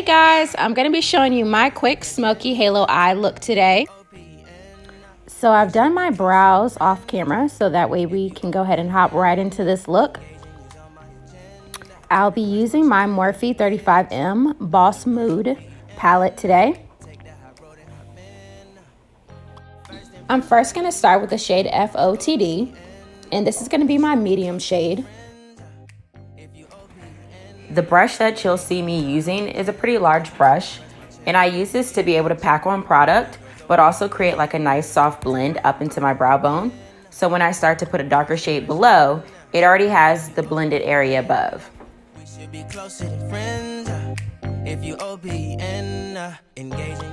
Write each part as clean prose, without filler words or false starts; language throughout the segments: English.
guys, I'm going to be showing you my quick Smokey Halo Eye look today. So I've done my brows off camera so that way we can go ahead and hop right into this look. I'll be using my Morphe 35M Boss Mood palette today. I'm first going to start with the shade FOTD, and this is going to be my medium shade. The brush that you'll see me using is a pretty large brush, and I use this to be able to pack on product, but also create like a nice soft blend up into my brow bone. So when I start to put a darker shade below, it already has the blended area above. We should be closer to friends, if you OPN, engaging.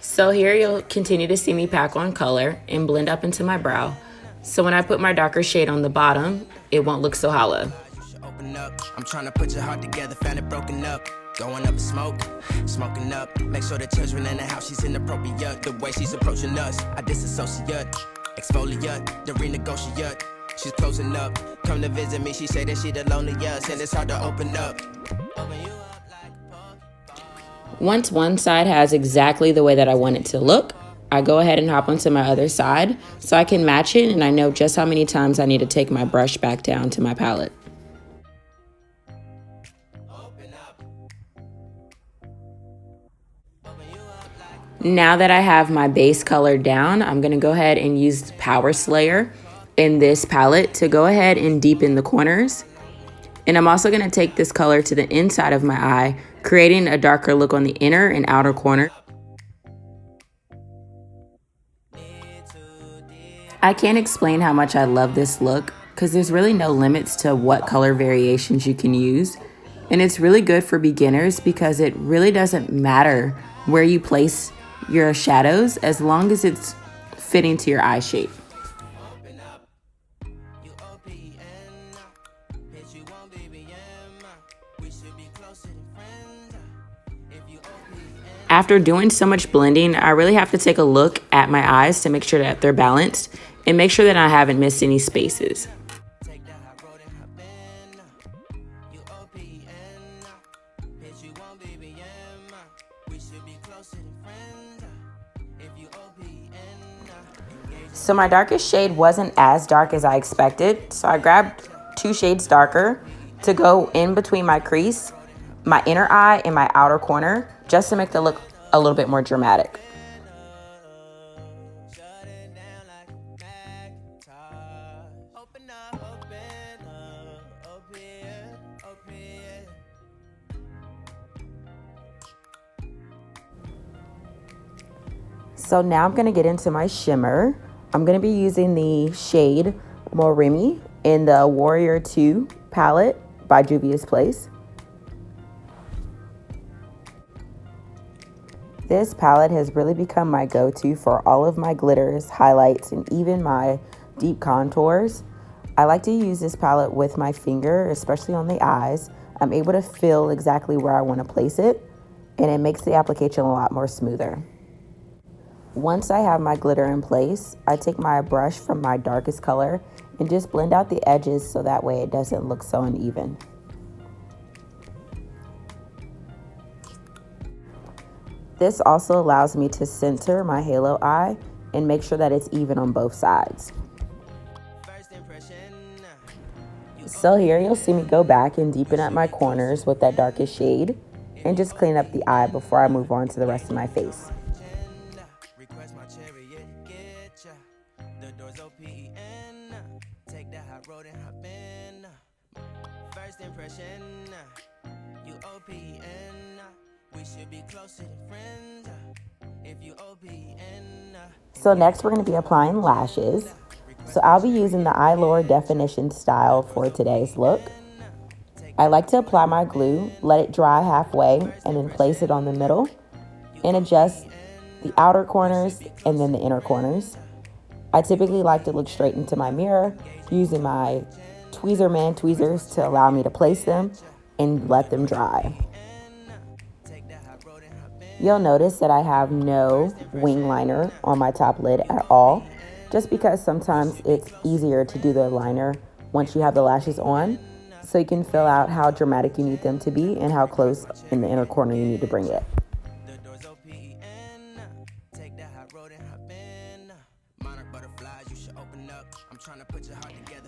So here you'll continue to see me pack on color and blend up into my brow. So when I put my darker shade on the bottom, it won't look so hollow. I'm trying to put your heart together, found it broken up. Going up in smoke, smoking up. Make sure the children in the house, she's inappropriate. The way she's approaching us, I disassociate. Exfoliate, the renegotiate. She's closing up, come to visit me. She say that she the loneliest, and it's hard to open up. Once one side has exactly the way that I want it to look, I go ahead and hop onto my other side so I can match it, and I know just how many times I need to take my brush back down to my palette. Now that I have my base color down, I'm going to go ahead and use Power Slayer in this palette to go ahead and deepen the corners. And I'm also going to take this color to the inside of my eye, creating a darker look on the inner and outer corner. I can't explain how much I love this look because there's really no limits to what color variations you can use. And it's really good for beginners because it really doesn't matter where you place your shadows as long as it's fitting to your eye shape. After doing so much blending, I really have to take a look at my eyes to make sure that they're balanced and make sure that I haven't missed any spaces. So my darkest shade wasn't as dark as I expected, so I grabbed 2 shades darker to go in between my crease, my inner eye, and my outer corner, just to make the look a little bit more dramatic. So now I'm going to get into my shimmer. I'm going to be using the shade Moremi in the Warrior 2 palette by JUVIA'S. This palette has really become my go-to for all of my glitters, highlights, and even my deep contours. I like to use this palette with my finger, especially on the eyes. I'm able to feel exactly where I want to place it, and it makes the application a lot more smoother. Once I have my glitter in place, I take my brush from my darkest color and just blend out the edges so that way it doesn't look so uneven. This also allows me to center my halo eye and make sure that it's even on both sides. So here you'll see me go back and deepen up my corners with that darkest shade and just clean up the eye before I move on to the rest of my face. So next we're going to be applying lashes. So I'll be using the Eye Lower Definition style for today's look. I like to apply my glue, let it dry halfway, and then place it on the middle and adjust the outer corners and then the inner corners. I typically like to look straight into my mirror using my tweezers to allow me to place them and let them dry. You'll notice that I have no wing liner on my top lid at all, just because sometimes it's easier to do the liner once you have the lashes on. so you can fill out how dramatic you need them to be and how close in the inner corner you need to bring it.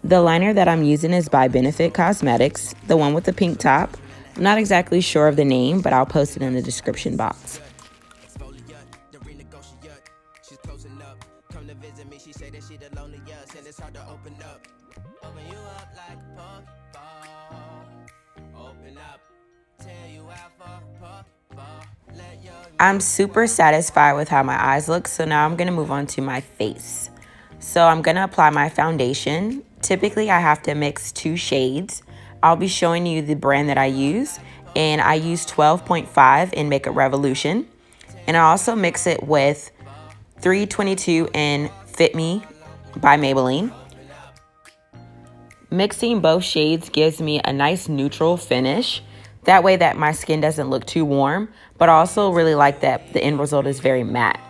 The liner that I'm using is by Benefit Cosmetics, the one with the pink top. I'm not exactly sure of the name, but I'll post it in the description box. I'm super satisfied with how my eyes look, so now I'm gonna move on to my face. So I'm gonna apply my foundation. Typically I have to mix 2 shades. I'll be showing you the brand that I use, and I use 12.5 in Makeup Revolution. And I also mix it with 322 in Fit Me by Maybelline. Mixing both shades gives me a nice neutral finish. That way that my skin doesn't look too warm, but I also really like that the end result is very matte.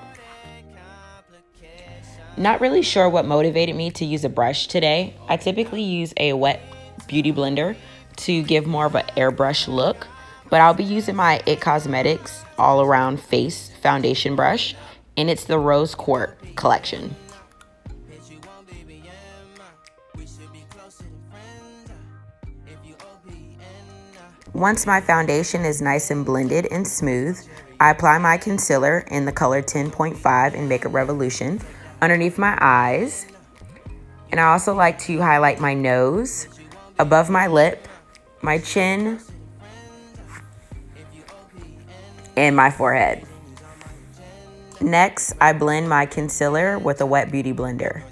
Not really sure what motivated me to use a brush today. I typically use a wet beauty blender to give more of an airbrush look, but I'll be using my IT Cosmetics All Around Face Foundation brush, and it's the Rose Quartz collection. Once my foundation is nice and blended and smooth, I apply my concealer in the color 10.5 in Makeup Revolution underneath my eyes. And I also like to highlight my nose, above my lip, my chin, and my forehead. Next, I blend my concealer with a wet beauty blender.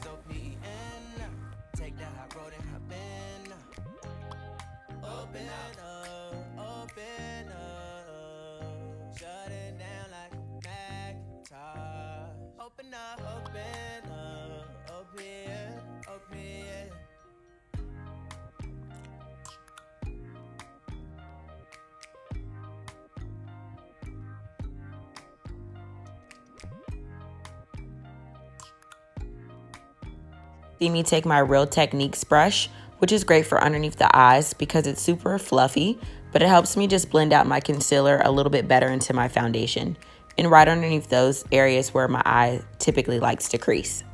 See me take my Real Techniques brush, which is great for underneath the eyes because it's super fluffy, but it helps me just blend out my concealer a little bit better into my foundation and right underneath those areas where my eye typically likes to crease.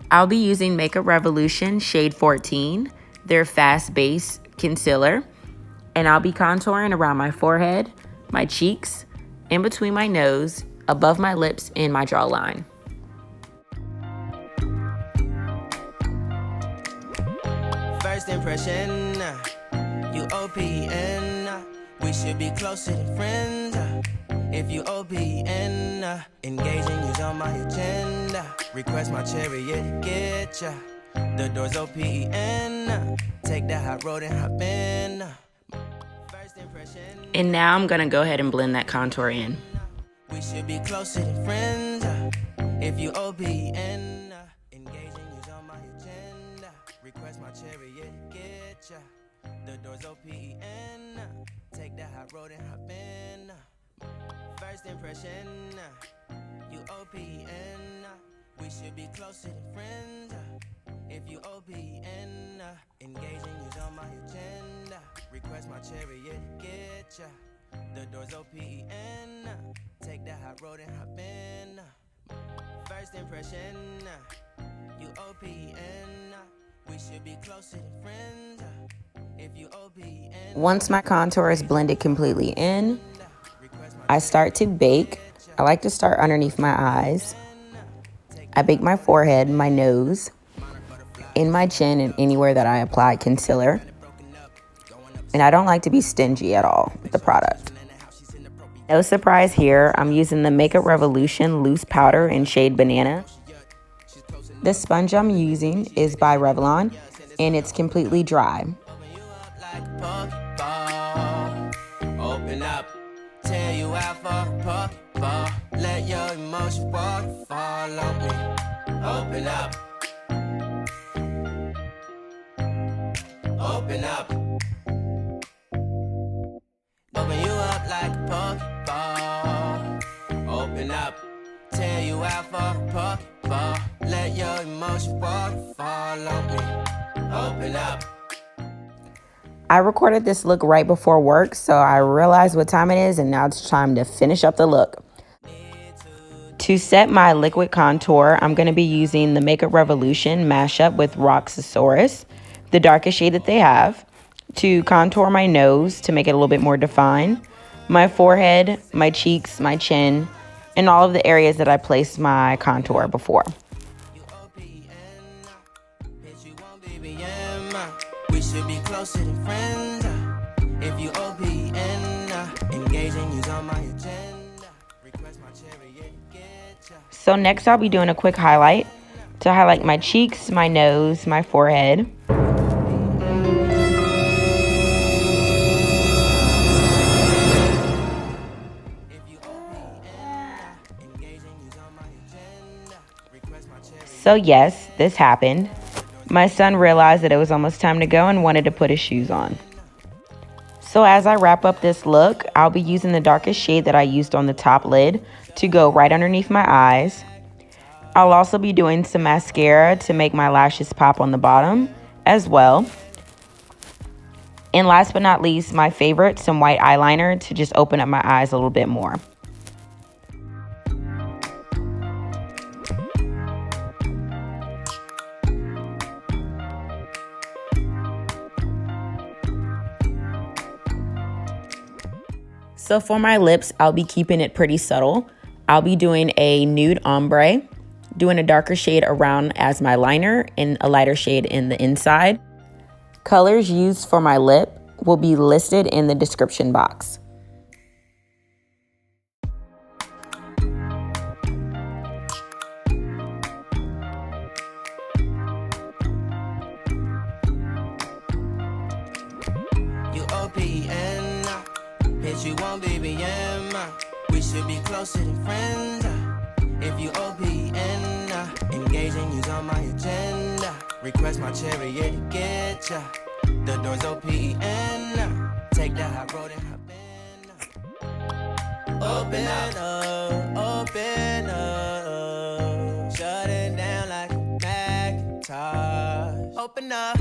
I'll be using Makeup Revolution Shade 14, their Fast Base Concealer. And I'll be contouring around my forehead, my cheeks, in between my nose, above my lips, and my jawline. First impression, you OPN, we should be closer than friends. If you OPN, engaging is on my agenda. Request my chariot, get ya. The door's OPN, take the high road and hop in. And now I'm gonna go ahead and blend that contour in. We should be closer than friends. If you OPN, engaging is on my agenda. Request my chariot, get ya. The door's OPN, take the high road and hop in. First impression, you OPN, we should be closer than friends. If you OPN, engaging is on my agenda. Request my chariot, get ya. The door's OPN, take the high road and hop in. First impression, you OPN, we should be closer than friends. If you OPN. Once my contour is blended completely in, I start to bake. I like to start underneath my eyes. I bake my forehead, my nose, in my chin, and anywhere that I apply concealer. And I don't like to be stingy at all with the product. No surprise here, I'm using the Makeup Revolution Loose Powder in shade Banana. The sponge I'm using is by Revlon, and it's completely dry. Open up, tell you out for let your emotion waterfall on me. Open up. Open up. Open you up like a Pokeball. out for purple. Let your emotion waterfall on me. Open up. I recorded this look right before work, so I realized what time it is, and now it's time to finish up the look. To set my liquid contour, I'm going to be using the Makeup Revolution mashup with Roxxsaurus, the darkest shade that they have, to contour my nose to make it a little bit more defined, my forehead, my cheeks, my chin, and all of the areas that I placed my contour before. We should be closer than friends. If you OPN, engaging you's on my agenda. Request my chariot, get ya. So next I'll be doing a quick highlight to highlight my cheeks, my nose, my forehead. So yes, this happened. My son realized that it was almost time to go and wanted to put his shoes on. So as I wrap up this look, I'll be using the darkest shade that I used on the top lid to go right underneath my eyes. I'll also be doing some mascara to make my lashes pop on the bottom as well. And last but not least, my favorite, some white eyeliner to just open up my eyes a little bit more. So for my lips, I'll be keeping it pretty subtle. I'll be doing a nude ombre, doing a darker shade around as my liner and a lighter shade in the inside. Colors used for my lip will be listed in the description box. You OPN. Bitch, you won't BBM. We should be closer than friends. If you OPN, engaging you's on my agenda. Request my chariot to get ya. The door's OPN. Take that high road and hop in. Open up, open up. Shut it down like a Macintosh. Open up.